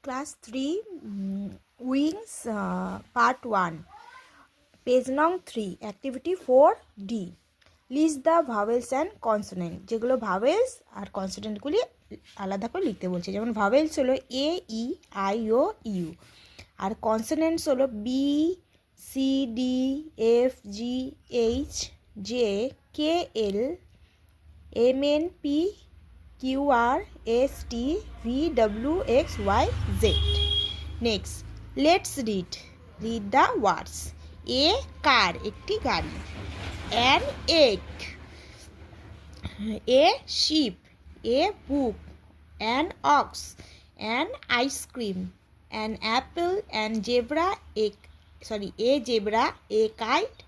Class 3 Wings Part 1 Page Nong 3 Activity 4D List the vowels and consonant যেগুলো vowels আর consonantগুলি আলাদা করে লিখতে বলছে যেমন vowels হলো A E I O U R consonants হলো B C D F G H J K L M N P Q R S T V W X Y Z. Next, let's read the words. A car, একটি গাড়ি. An egg. A sheep. A book. An ox. An ice cream. An apple. An zebra. A zebra. A kite.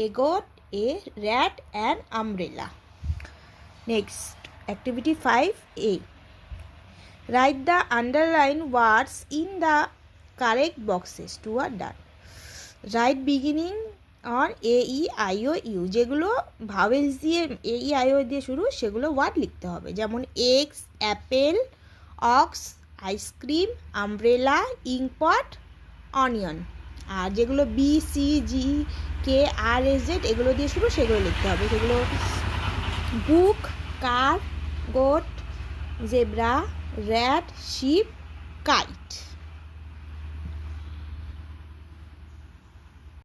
A goat. A rat. An umbrella. Next, activity 5A. Write the underlined words in the correct boxes. 2 are done. Write beginning on A, E, I, O, U. যেগুলো vowels দিয়ে A, E, I, O দিয়ে শুরু সেগুলো word লিখতে হবে যেমন eggs, apple, ox, ice cream, umbrella, ink pot, onion. আর যেগুলো B, C, G, K, R, S, Z এগুলো দিয়ে শুরু সেগুলো লিখতে হবে সেগুলো book, car, goat, zebra, rat, sheep, kite.